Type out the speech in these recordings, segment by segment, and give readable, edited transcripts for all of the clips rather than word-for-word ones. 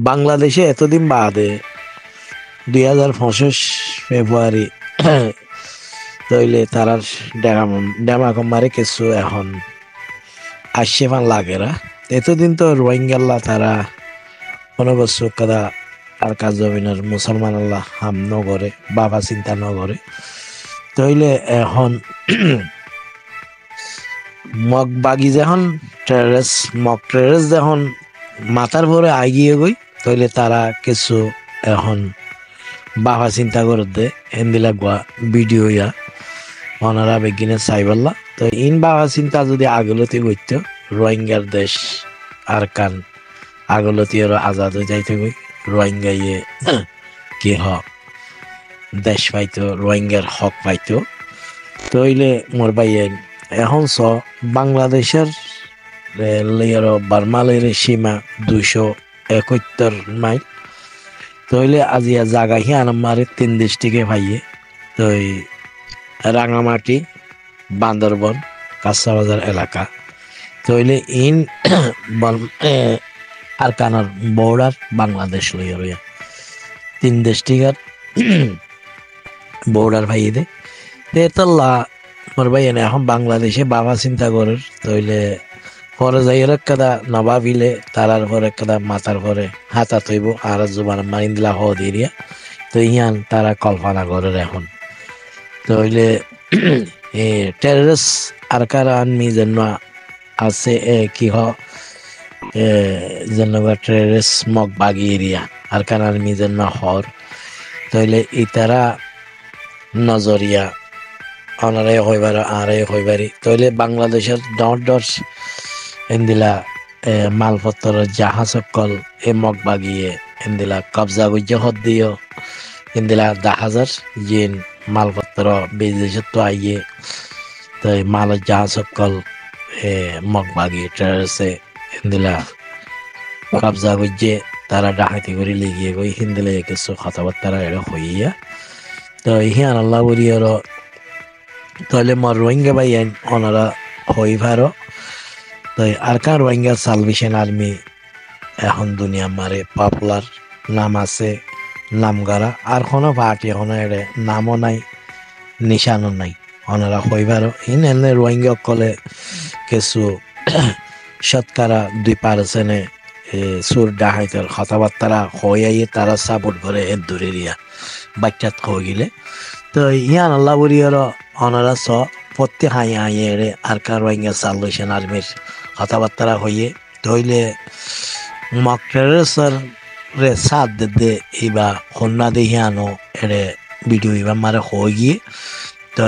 বাংলাদেশে এতদিন বাদে 2025 ফেব্রুয়ারি তইলে তারার ডেমা কমারে কিছু এখন আসছে ফান লাগেরা এতদিন তো রোহিঙ্গাল্লা তারা কোনো বস্তু কাদা আর কাজ জমিনের মুসলমান আল্লাহ হাম নগরে বাবা চিন্তা নগরে তইলে এখন মগ বাগি যখন মগ টেরেস যখন মাথার ভরে আগিয়ে গই তইলে তারা কিছু এখন বাবা চিন্তা করে দে এন্দিলা গোয়া ভিডিও ইয়া ওনারা বেগিনে চাইবাল্লা তো ইন বাবা চিন্তা যদি আগলতি গইত রোহিঙ্গার দেশ আর কান আগলতি আরো আজাদ হয়ে যাইতে গই রোহিঙ্গা ইয়ে কি হ দেশ পাইতো রোহিঙ্গার হক পাইতো তইলে মোর বাইয়েন এখন চ বাংলাদেশের বার্মালের সীমা 271 মাইল তইলে আজিয়া জাগা হিয়ান মারে 3 ডিস্ট্রিক্টে ভাইয়ে তো রাঙামাটি বান্দরবন কাঁচাবাজার এলাকা তইলে ইন আর কানার বর্ডার বাংলাদেশ লইয়া রইয়া 3 ডিস্ট্রিক্টের বর্ডার ভাইয়ে দে তেতল্লা মোর ভাই এখন বাংলাদেশে বাবা চিন্তা করার তইলে পরে যাইয়ের কাদা নবাবিলে তারার পরে কাদা মাথার পরে হাতা তৈব আর জুবান মারিন দিলা হ দিয়া তো ইয়ান তারা কল্পনা করার এখন তইলে টেররিস্ট আর কারা আনমি যেন আছে কি হ যেন টেররিস্ট মগ বাগি এরিয়া আর কারা আনমি যেন হর তইলে ইতারা নজরিয়া অনারাই হইবার আরাই হইবারি তইলে বাংলাদেশের ডট এন্দিলা মালপত্র জাহাজ সকল এ মগ বাগিয়ে এন্দিলা কবজা গুজ্জে হদ দিও এন্দিলা 10,000 জিন মালপত্র বিদেশত তো আইয়ে তো মাল জাহাজ সকল মগ বাগিয়ে ট্রেসে এন্দিলা কবজা গুজ্জে তারা ডাকাতি করে লিগিয়ে গই হিন্দিলে কিছু কথাবার্তা এরা হইয়া তো হিয়ান আল্লাহ বলিয়ার তাহলে মর রোহিঙ্গা ভাই ওনারা হইভারো তো আর কার রোহিঙ্গা সালভেশন আর্মি এখন দুনিয়া মারে পপুলার নাম আছে নামগারা আর কোনো পার্টি এখন নামও নাই নিশানও নাই ওনারা হইবারও ইন এনে রোহিঙ্গা কলে কিছু শতকরা 2% সুর ডাহাইতের কথাবার্তারা হইয়াই তারা সাপোর্ট করে এর দূরে রিয়া বাচ্চাত হয়ে গেলে তো ইয়ান আল্লাহ বলিয়ার ওনারা স প্রত্যেক হাইয়ে হাইয়ে আর কার রোহিঙ্গা সালভেশন আর্মির কথাবার্তা হইয়ে তইলে মকটেরেসর রে সাথ দে ইবা হন্না দেহিয়ানো এরে ভিডিও ইবা মারে হয়ে গিয়ে তো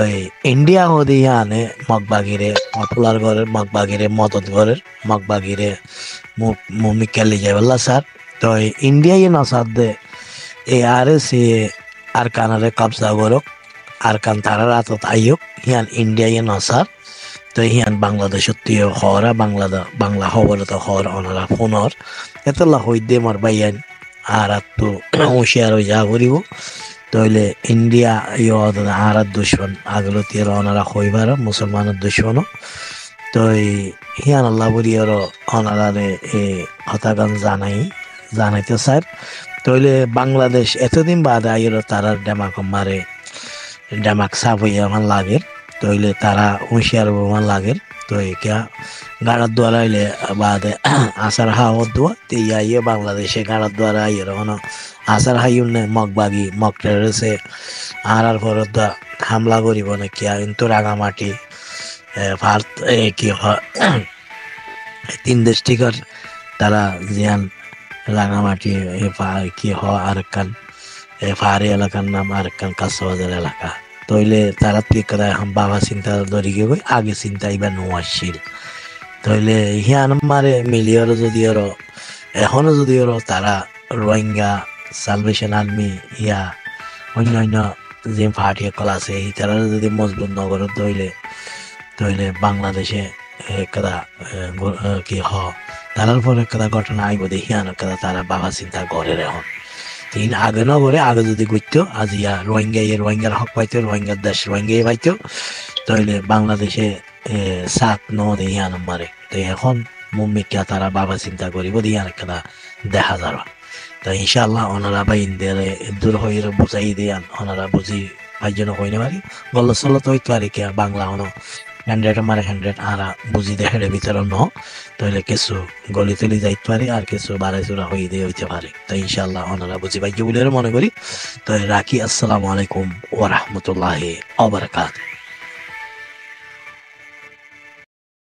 ইন্ডিয়া হো দেহিয়ানে মগবাগিরে পপুলার ঘরের মগবাগিরে মদত ঘরের মগবাগিরে মুমিকালি যাবেলা স্যার তো ইন্ডিয়া ইয়ে না সাথ দে আরে সে আর কানারে কবজা করক আর কান তারা রাত আইয়ক হিয়ান ইন্ডিয়া ইয়ে না স্যার তো হিয়ান বাংলাদেশত হরা বাংলা খবর তো হর ওনারা ফোনর এতলা হই দে মার বাইয়ান আর তো হুঁশিয়ার হয়ে যা করিব তইলে ইন্ডিয়া আর দুশ্মন আগলতি ওনারা হইবার মুসলমানের দুশ্মন তো হিয়ান আল্লাহ বলিয়ার ওনারারে হতাগান জানাইতে স্যার তইলে বাংলাদেশ এতদিন বাদ আইর তারার ডেমাক মারে ডেমাক সাফ হইয়া আমার লাগের তইলে তারা হুঁশিয়ার বোমান লাগের তো একা গাড়ার দ্বারা আইলে বাদে আসার হাওয়ার দোয়া তো ইয়ে বাংলাদেশে গাড়ার দ্বারা আইয়ের কোনো আসার হাইউন মগবাগি মগ টেরেসে আর পরের দা হামলা করিব না কি কিন্তু রাঙামাটি ভারত কি 3 ডিস্ট্রিক্টর তারা জিয়ান রাঙামাটি কি হ আর কান পাহাড়ি এলাকার নাম আর কান কাঁচাবাজার এলাকা তইলে তারা টিকা বাবা চিন্তা ধরি গিয়ে আগে চিন্তা এবার নো আসছিল তইলে হিয়ান মারে মিলিয়র যদি এখনো যদি তারা রোহিঙ্গা সালভেশন আর্মি ইয়া অন্য যে পার্টি সকল আছে তারা যদি মজবুত নগর তইলে বাংলাদেশে কাদা কি হ তারার পরে কাদা ঘটনা আইব দেখিয়ান কাদা তারা বাবা চিন্তা করে এখন তিন আগে ন করে আগে যদি করতো আজ ইয়া রোহিঙ্গার হক পাইতো রোহিঙ্গার দেশ রোহিঙ্গাই পাইতো তাহলে বাংলাদেশে সাত ন দেহিয়ান মারে তো এখন মুম্মিকা তারা বাবা চিন্তা করিব দিয়ান একটা দেখা যাবে। তো ইনশাআল্লাহ ওনারা বা ইন্দিয়ারে দূর হয়ে বুঝাই দিয়ান ওনারা বুঝি ভাই জন্য কইনে পারি গল্ল সল্ল তো হইতো আর কি বাংলা হনো 100 মারে 100 আরা বুঝি দেখে ভিতরে ন তাহলে কিছু গলি তুলি যাইতে পারে আর কিছু বাড়াই চূড়া হয়ে দিয়ে হইতে পারে তো ইনশাআল্লাহ ওনারা বুঝি ভাই বলে মনে করি তো রাখি আসসালামু আলাইকুম ওয়া রাহমাতুল্লাহি ওয়া বারাকাতুহু